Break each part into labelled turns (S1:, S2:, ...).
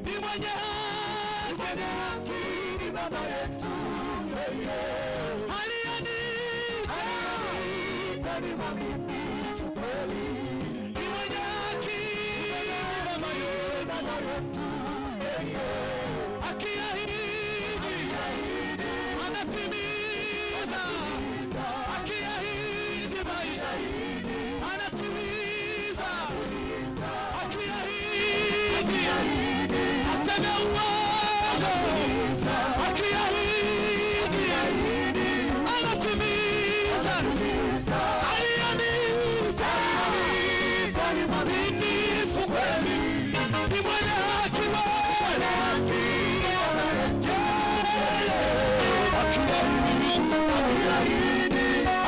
S1: Ni mwenye haki ni baba yetu. Alianiita ni mwaminifu kweli. Ni mwenye haki baba yetu. Akiahidi anatimiza. Akiahidi maisha anatimiza. Akiahidi aseme uongo. Akiahidi anatimiza. Alianiita ni mwaminifu kweli. Ni mwenye haki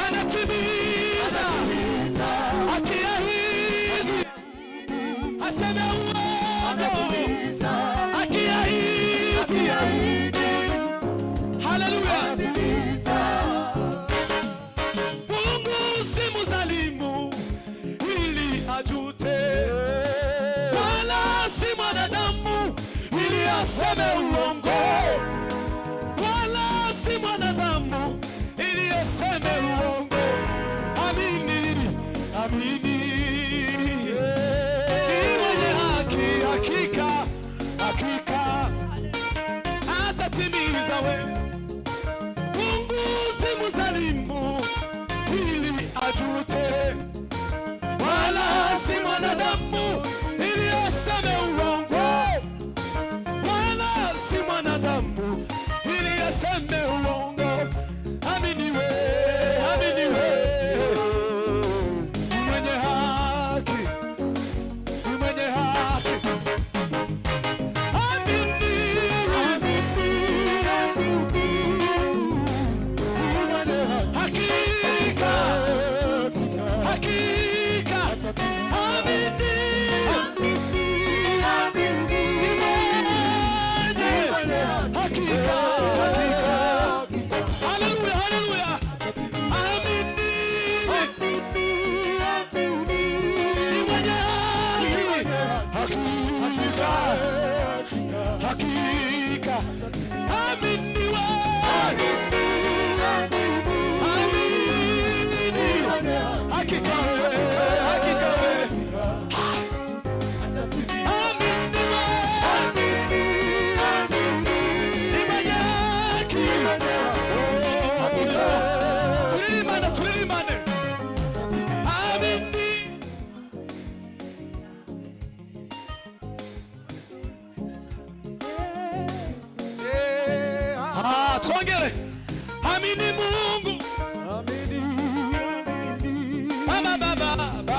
S1: anatimiza. Akiahidi aseme uongo. Akiahidi haleluya. Mungu si mzalimu ili ajute, wala si mwanadamu ili aseme uongo, wala si mwanadamu ili aseme uongo. Amini, amini. Ni mwenye haki, hakika, hakika atatimiza we. Mungu si mzalimu ili ajute, wala si mwanadamu ili aseme uongo, wala si mwanadamu ili aseme uongo. Amini we, amini we. Ni mwenye haki, ni mwenye haki. Amini, amini, amini. Ni mwenye hakika, hakika. Amini, amini, amini. Ni mwenye hakika, hakika. Haleluya, haleluya. Amini, amini, amini. Ni mwenye haki, hakika, hakika. Amini we, amini, hakika we, hakika we. Amini we, ni mwenye haki. Tulilimane, tulilimane. Amini. Twongere. Amini Mungu. Baba, baba, baba.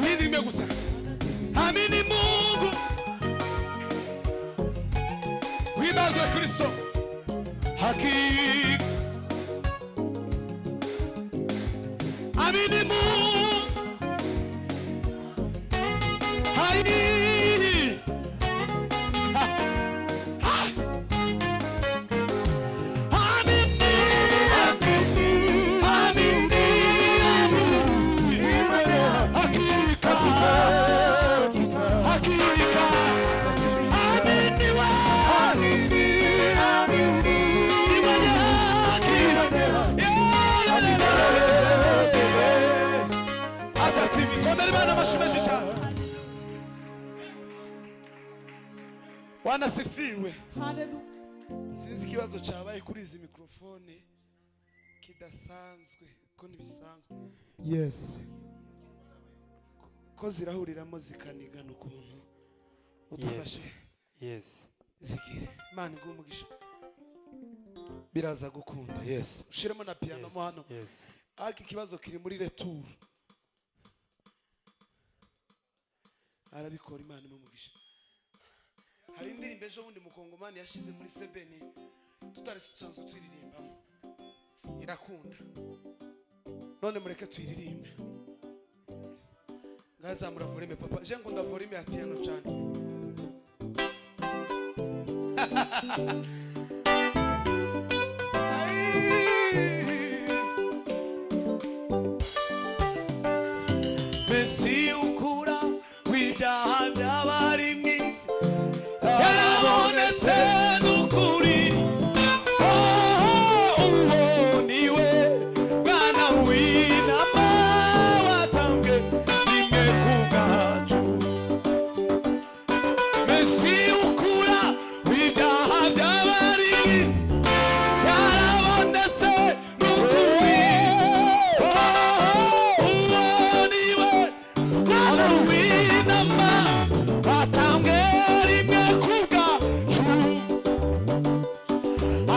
S1: Hili limegusa. Amini Mungu. Wimbazo Kristo. Hakika. Amini Mungu. Hai. Wanasifiwe.
S2: Hallelujah.
S1: Sinzi kibazo cyabaye kuri izi mikrofone kidasanzwe ko nibisanzwe.
S3: Yes.
S1: Ko zirahuriramo zikanigana ukuntu udufashe.
S4: Yes.
S1: Zigire. Imana igumugisha. Biraza gukunda. Yes. Ushiremo na piano mo hano.
S4: Yes.
S1: Ariko ikibazo kiri muri retour. Arabikora Imana imumugisha. Hari indirimbo ejo bundi mukongomani yashize muri Sebeni tutari tusanzwe tuyiririmbamo. Irakunda. None mureke tuyiririmbe. Ngazamura volume papa. Je ngunda volume ya piano cyane. Mesi ukura w'ibyaha by'abari mu isi yarabonetse n'ukuri. Uwo niwe mwana w'intama watambwe rimwe ku bwacu. Mesi ukura w'ibyaha by'abari mu isi yarabonetse n'ukuri. Uwo niwe mwana w'intama watambwe rimwe ku bwacu.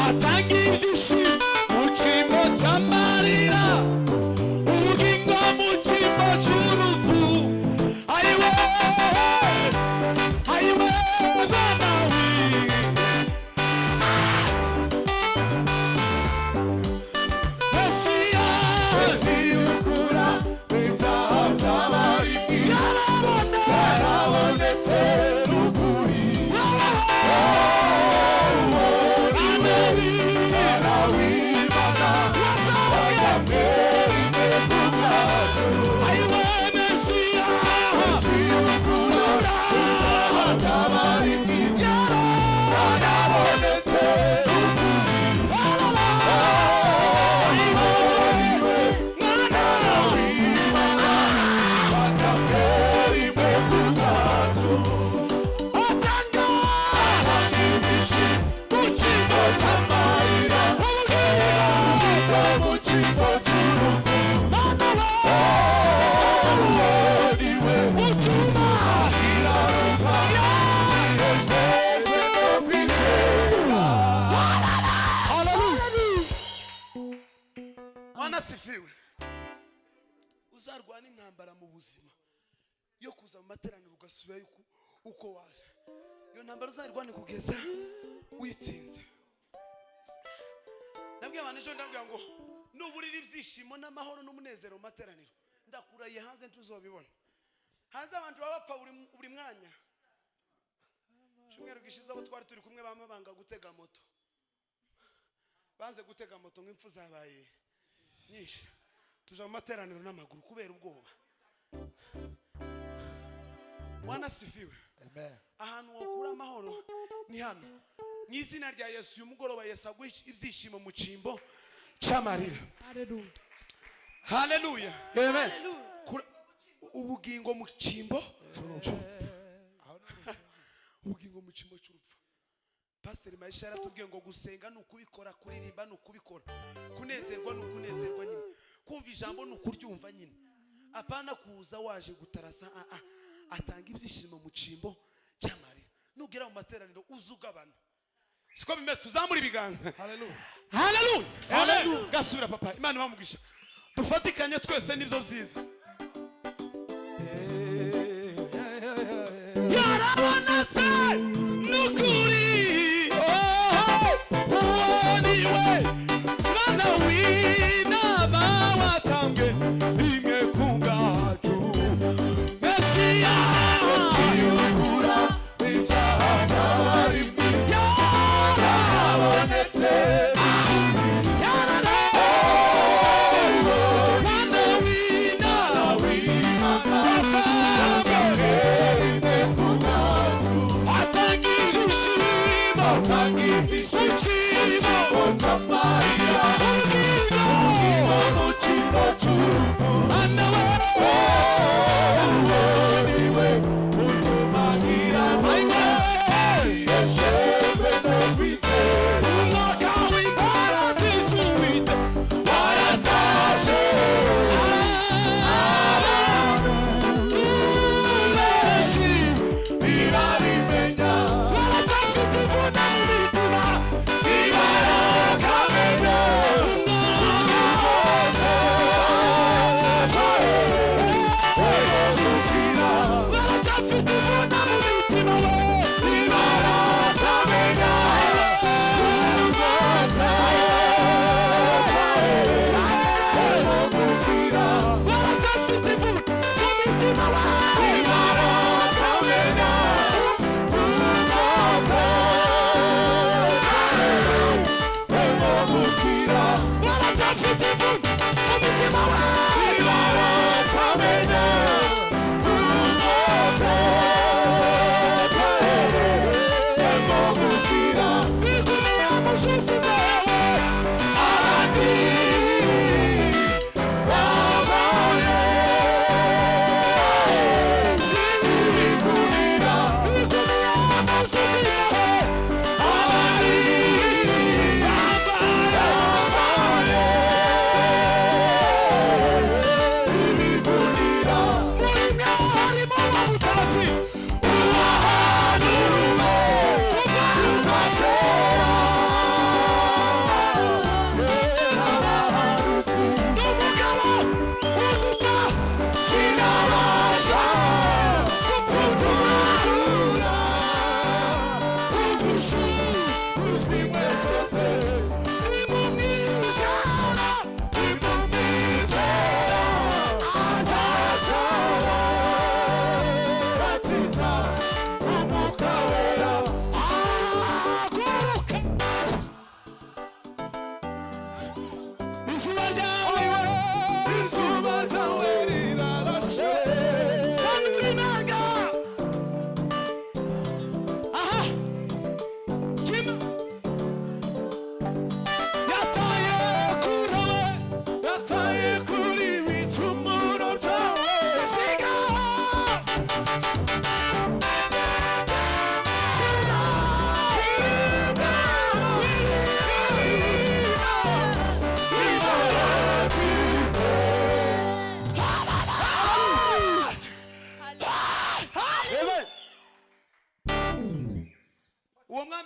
S1: Atanga ibyishimo mu cyimbo cy'amarira, ubugingo mu cyimbo cy'urupfu. Ayiwe ayiwe mwana Mesiya, Mesi ukura w'ibyaha by'abari mu isi yarabonetse n'ukuri. Wanasifiwe. Uzarwana intambara mu buzima yo kuza mu materaniro ugasubira uko waje. Iyo ntambara uzarwane kugeza uyitsinze. Nabwiye abantu ejo ndabwira ngo nuburira ibyishimo n'amahoro n'umunezero mu materaniro ndakuraye hanze ntuzobibona. Hanze abantu babapfa buri mwanya. Cyumweru gishize abo twari turi kumwe bamabanga gutega moto. Banze gutega moto nk'imfu zabaye nyinshi. Tuja mu materaniro n'amaguru kubera ubwoba. Wanasifiwe. Amen. Ahantu wakura amahoro ni hano. Mu izina rya Yesu uyu mugoroba Yesu aguha ibyishimo mu cyimbo cy'amarira. Haleluya. Haleluya. Amen. Ubugingo mu cyimbo cy'urupfu. Ubugingo mu cyimbo cy'urupfu. Pastor Maisha yaratubwiye ngo gusenga n'ukubikora, kuririmba n'ukubikora, kunezerwa n'ukunezerwa nyine, kumva ijambo n'ukuryumva nyine, apana kuza waje gutarasa. Atanga ibyishimo mu cyimbo cy'amarira. Nugera mu materaniro uzugabana. Siko bimeze, tuzamura ibiganza. Haleluya. Haleluya. Amen. Gasubira papa, Imana ibamugisha. Dufatikanye twese nibyo byiza. Yarabonetse n'ukuri. Niwe mwana w'intama watambwe rimwe ku bwacu. Mesiya, Mesi ukura w'ibyaha by'abari mu isi yarabonetse. Mwana w'intama watambwe rimwe ku bwacu. Atanga ibyishimo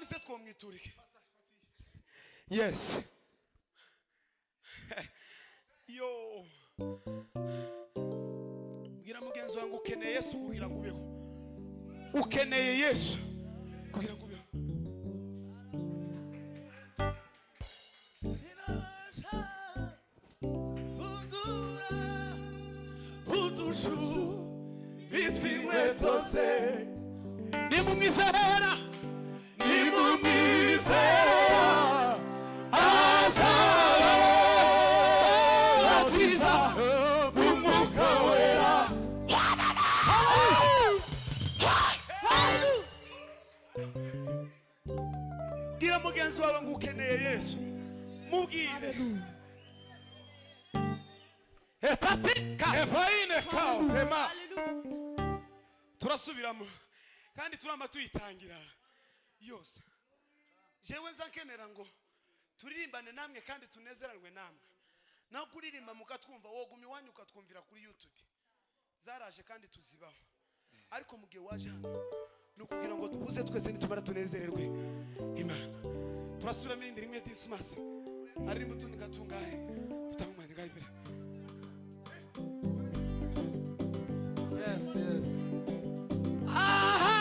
S1: none se twomwiturike. Yes. Yo. Bwira mugenzi wangu ukeneye Yesu kugira ngo ubeho. Ukeneye Yesu kugira ngo ubeho. Ni mumwizera azabatiza mu Mwuka Wera. Bwira mugenzi wawe ngo ukeneye Yesu, mubwire sema. Turasubiramo kandi turamba tuyitangira yose. Jewe nzankenera ngo turirimbane namwe kandi tunezeranwe namwe. Naho kuririmba mukatwumva wogumye wanyu ukatwumvira kuri YouTube zaraje kandi tuzibaho. Ariko mugihe waje hano nukugira ngo duhuze twese nitumara tunezererwe Imana. Turasubira mirindi rimwe Dismas ari mutundi gatungahe tutamumanye gahe imbere.
S2: Yes, yes.
S1: Aha!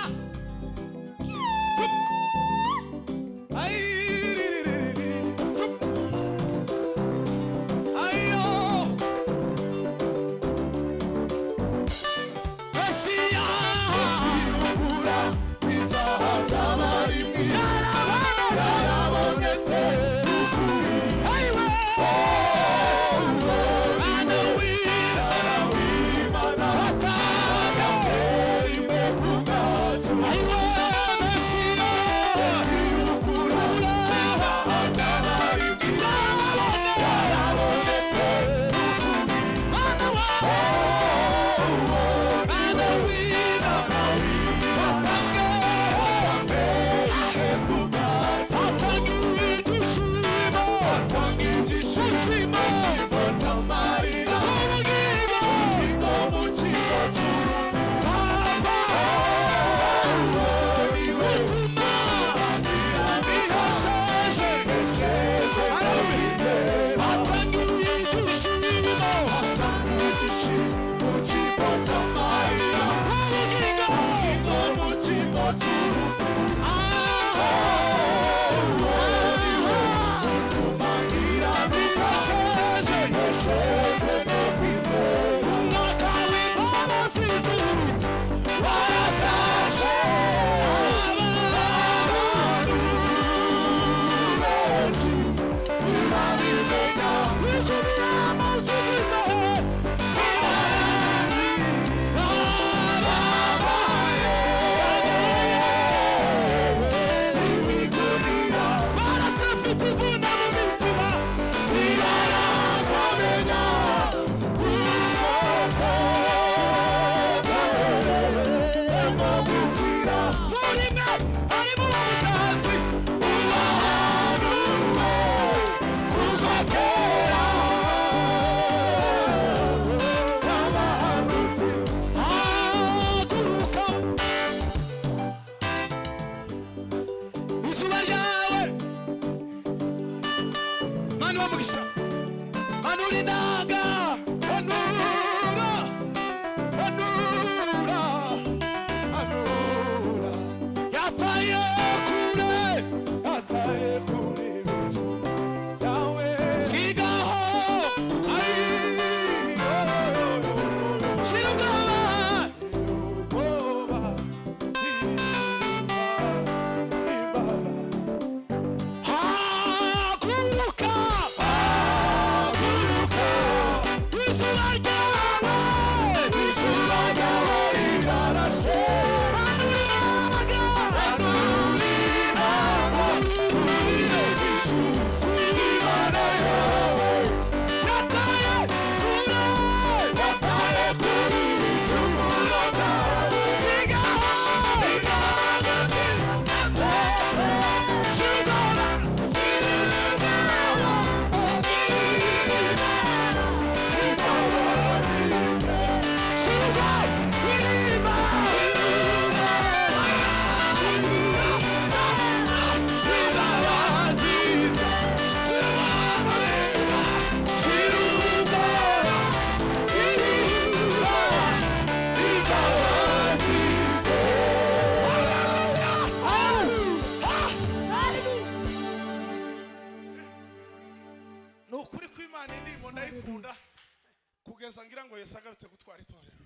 S2: aherutse gutwara itorero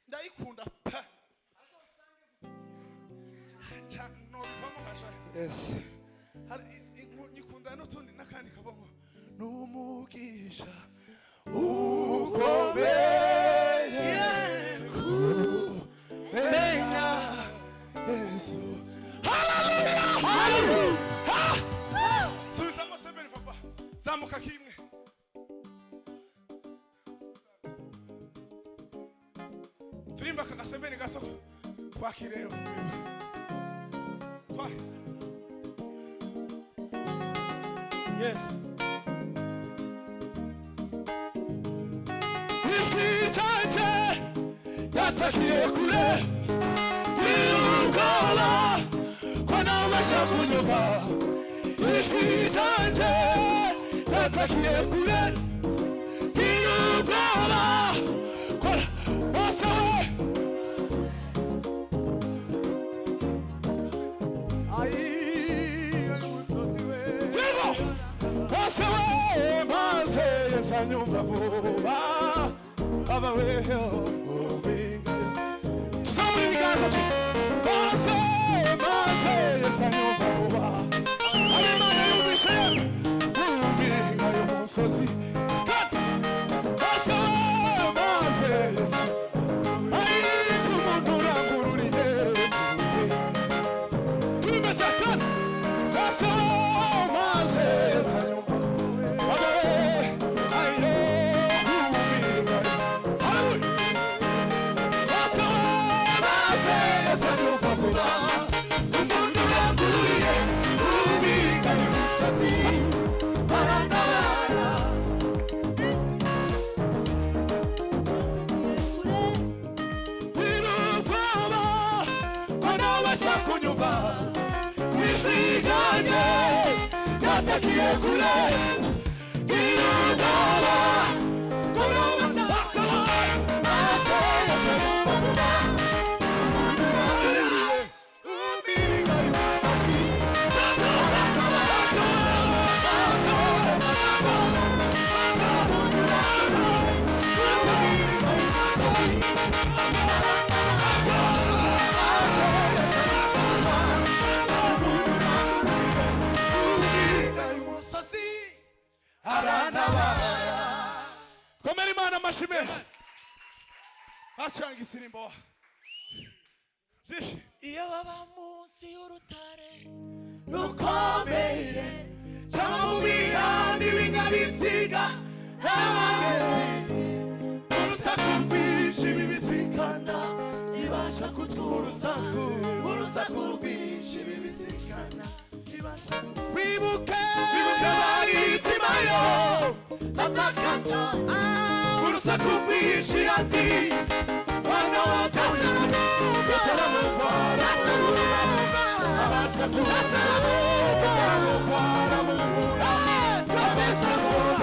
S2: ndayikunda pa nobivamo nkaja
S1: Yes.
S2: nyikunda n'utundi n'akandi kabongo n'umugisha ukomeye kumenya Yesu. Hallelujah! Hallelujah! Subizamo sebeni papa. Zamuka kimwe. Turimba kagasebeni gato. Twakireyo. Twa. Yes. Iswichache yatakiye kure. Ilugala kwana masha kunyumva. Iswichache yatakiye kure. Ilugala kwana masha Sanyumva vuba baba weho ubinga tusame ibiganza bose sanyumva vuba ari mana yumvishe ubinga y'umusozi bose ari kumuntu urangururiye twimba cyane bose sanyumva yatakiye kure irugaba kona masasa komera imana amashimwe acanga isirimbo byinshi iyo baba munsi y'urutare rukomeye cyangwa mu bihandi b'ibinyabiziga n'abagezi urusaku rwinshi bibisikana ibasha kutwumva urusaku rwinshi bibisikana wibuke baritimayo batakata urusaku rwinshi ati wana wakasaramu abasha kukasaramu abasha kukasaramu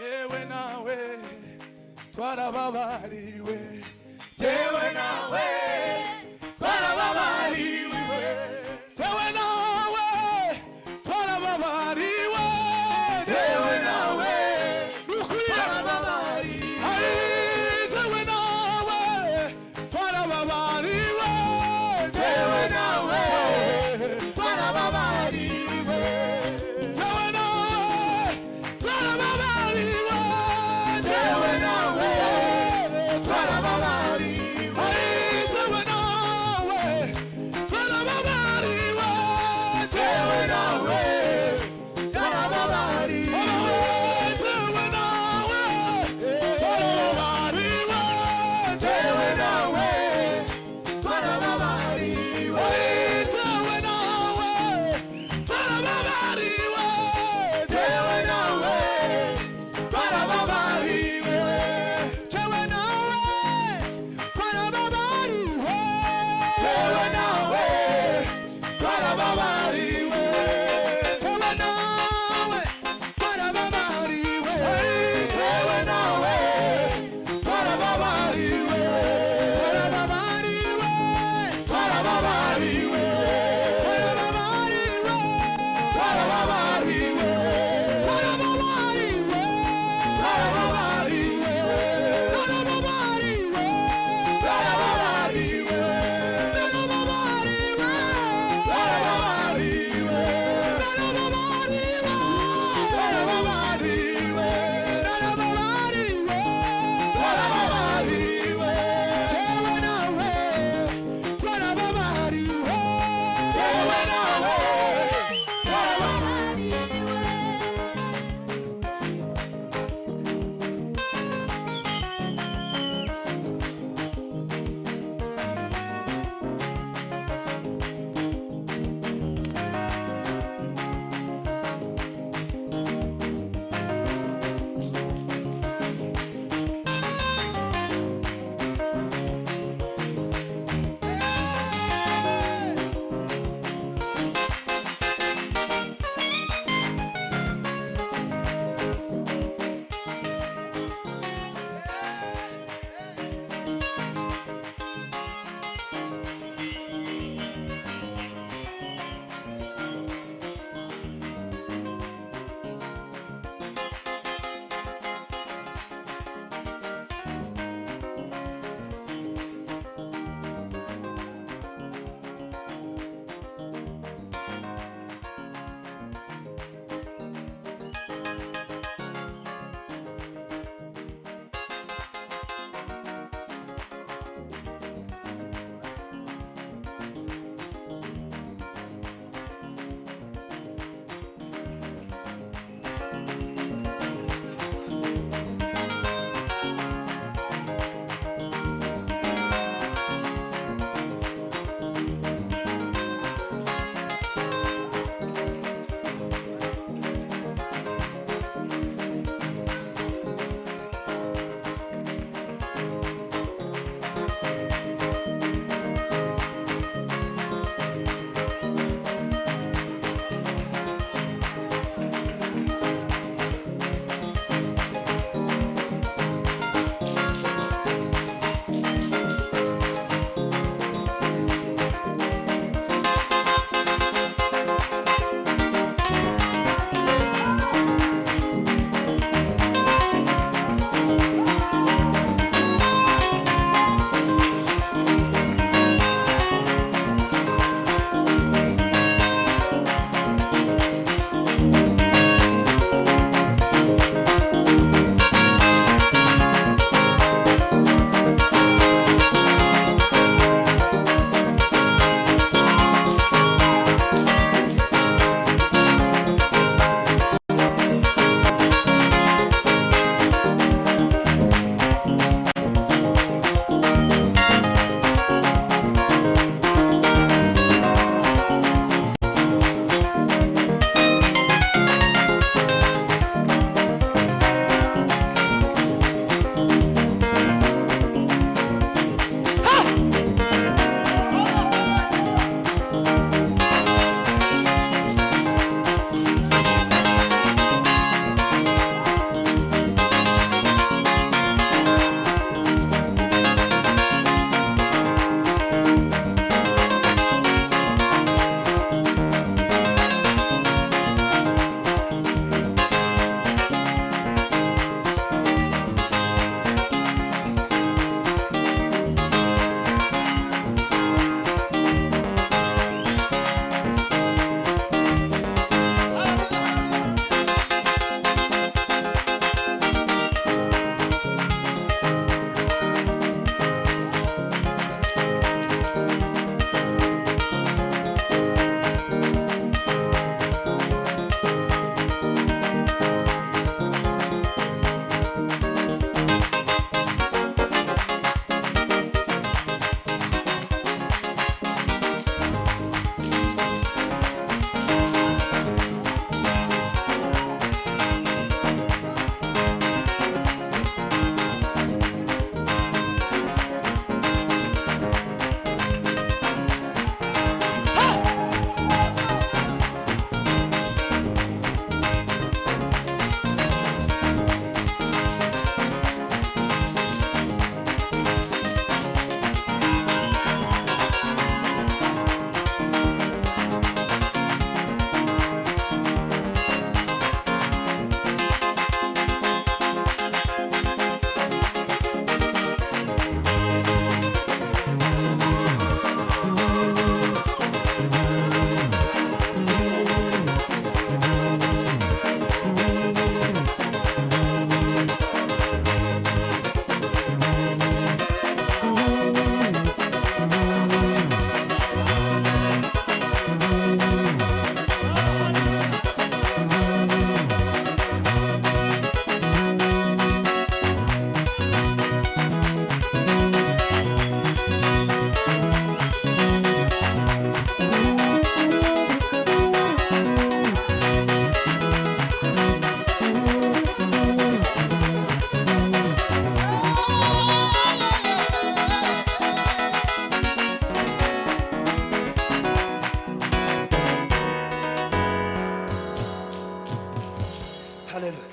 S2: yewe nawe twarababariwe yewe nawe twarababariwe yewe nawe twarababariwe yewe nawe twarababariwe yewe nawe twarababariwe yewe nawe twarababariwe yewe nawe twarababariwe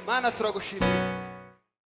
S1: mana turagushimiye